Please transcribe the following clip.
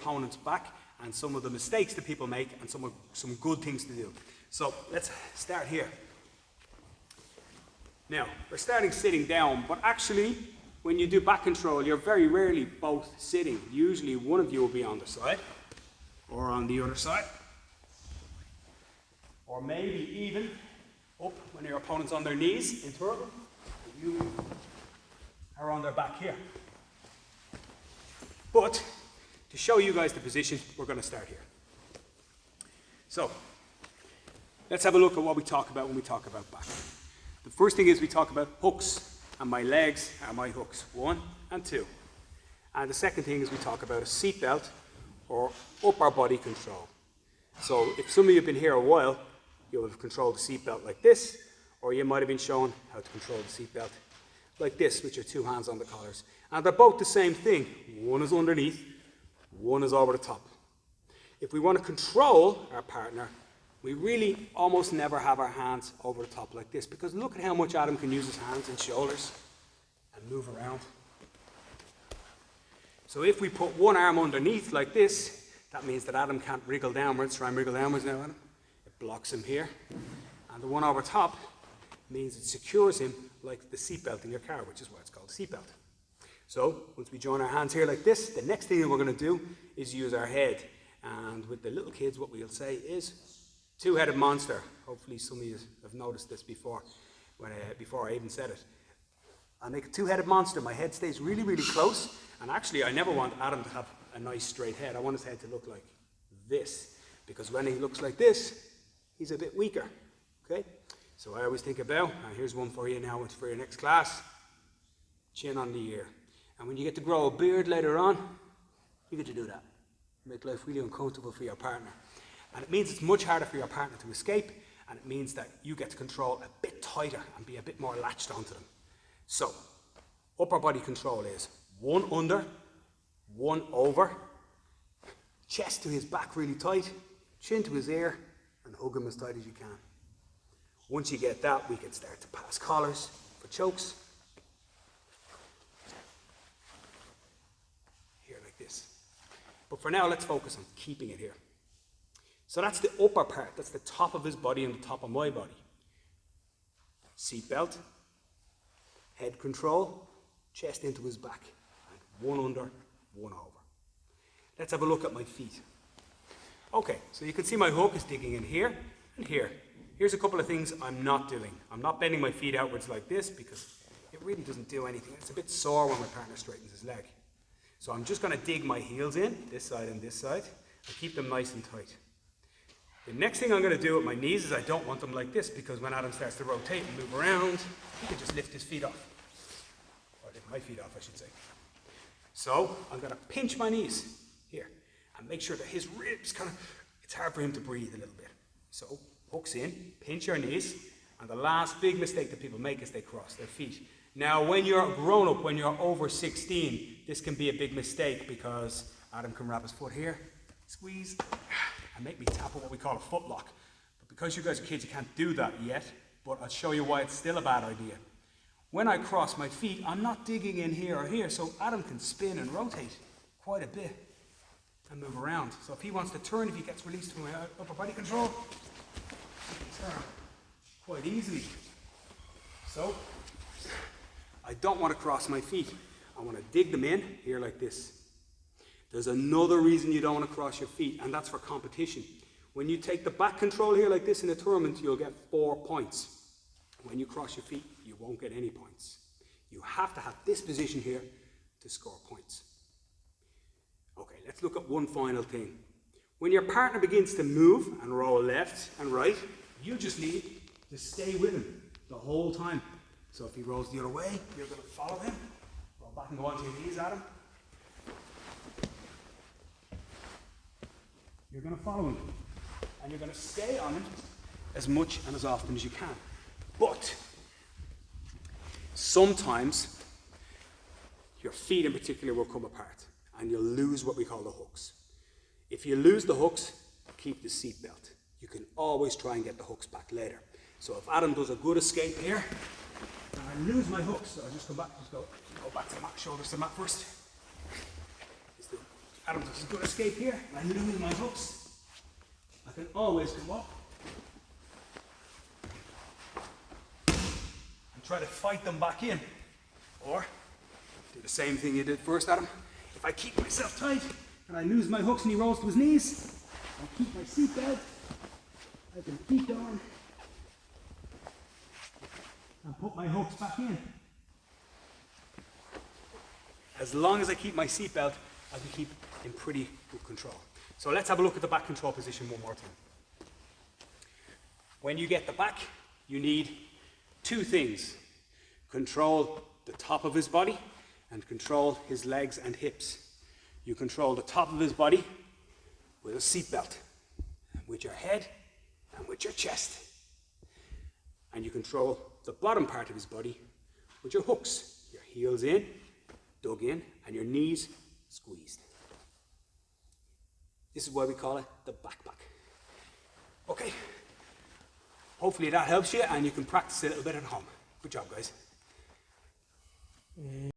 opponent's back and some of the mistakes that people make and some good things to do. So let's start here. Now, we're starting sitting down, but actually, when you do back control, you're very rarely both sitting. Usually one of you will be on the side, or on the other side, or maybe even up when your opponent's on their knees in turtle, you are on their back here. But to show you guys the position, we're going to start here. So, let's have a look at what we talk about when we talk about back. The first thing is we talk about hooks, and my legs are my hooks, 1 and 2. And the second thing is we talk about a seatbelt or upper body control. So if some of you have been here a while, you'll have controlled the seatbelt like this, or you might have been shown how to control the seatbelt like this with your 2 hands on the collars. And they're both the same thing. One is underneath, one is over the top. If we want to control our partner, we really almost never have our hands over the top like this, because look at how much Adam can use his hands and shoulders and move around. So if we put one arm underneath like this, that means that Adam can't wriggle downwards. Try and wriggle downwards now, Adam. It blocks him here. And the one over top means it secures him like the seatbelt in your car, which is why it's called a seatbelt. So once we join our hands here like this, the next thing that we're going to do is use our head. And with the little kids, what we'll say is two-headed monster. Hopefully some of you have noticed this before, before I even said it. I make a two-headed monster. My head stays really, really close. And actually, I never want Adam to have a nice straight head. I want his head to look like this. Because when he looks like this, he's a bit weaker. Okay? So I always think about, and here's one for you now, it's for your next class. Chin on the ear. And when you get to grow a beard later on, you get to do that. Make life really uncomfortable for your partner. And it means it's much harder for your partner to escape, and it means that you get to control a bit tighter and be a bit more latched onto them. So, upper body control is 1 under, 1 over, chest to his back really tight, chin to his ear, and hug him as tight as you can. Once you get that, we can start to pass collars for chokes. Here like this. But for now, let's focus on keeping it here. So that's the upper part, that's the top of his body and the top of my body. Seatbelt, head control, chest into his back, and 1 under, 1 over. Let's have a look at my feet. Okay, so you can see my hook is digging in here and here. Here's a couple of things I'm not doing. I'm not bending my feet outwards like this because it really doesn't do anything. It's a bit sore when my partner straightens his leg. So I'm just going to dig my heels in, this side and this side, and keep them nice and tight. The next thing I'm going to do with my knees is I don't want them like this, because when Adam starts to rotate and move around, he can just lift his feet off. Or lift my feet off, I should say. So I'm going to pinch my knees here and make sure that his ribs it's hard for him to breathe a little bit. So hooks in, pinch your knees, and the last big mistake that people make is they cross their feet. Now when you're grown up, when you're over 16, this can be a big mistake, because Adam can wrap his foot here, squeeze, and make me tap on what we call a foot lock. But because you guys are kids, you can't do that yet, but I'll show you why it's still a bad idea. When I cross my feet, I'm not digging in here or here, so Adam can spin and rotate quite a bit and move around. So if he wants to turn, if he gets released from my upper body control, he can turn quite easily. So I don't want to cross my feet. I want to dig them in here like this. There's another reason you don't want to cross your feet, and that's for competition. When you take the back control here like this in a tournament, you'll get 4 points. When you cross your feet, you won't get any points. You have to have this position here to score points. Okay, let's look at one final thing. When your partner begins to move and roll left and right, you just need to stay with him the whole time. So if he rolls the other way, you're going to follow him. Roll back and go onto your knees, Adam. You're going to follow him, and you're going to stay on him as much and as often as you can. But sometimes your feet in particular will come apart, and you'll lose what we call the hooks. If you lose the hooks, keep the seatbelt. You can always try and get the hooks back later. So if Adam does a good escape here, and I lose my hooks, so I'll just go back to the mat, shoulders to the mat first. Adam's just going to escape here. I lose my hooks. I can always come up and try to fight them back in. Or do the same thing you did first, Adam. If I keep myself tight and I lose my hooks and he rolls to his knees, I keep my seatbelt, I can keep going and put my hooks back in. As long as I keep my seatbelt, I can keep in pretty good control. So let's have a look at the back control position one more time. When you get the back, you need two things. Control the top of his body and control his legs and hips. You control the top of his body with a seatbelt, with your head and with your chest. And you control the bottom part of his body with your hooks. Your heels in, dug in, and your knees squeezed. This is why we call it the backpack. Okay, hopefully that helps you and you can practice it a little bit at home. Good job, guys.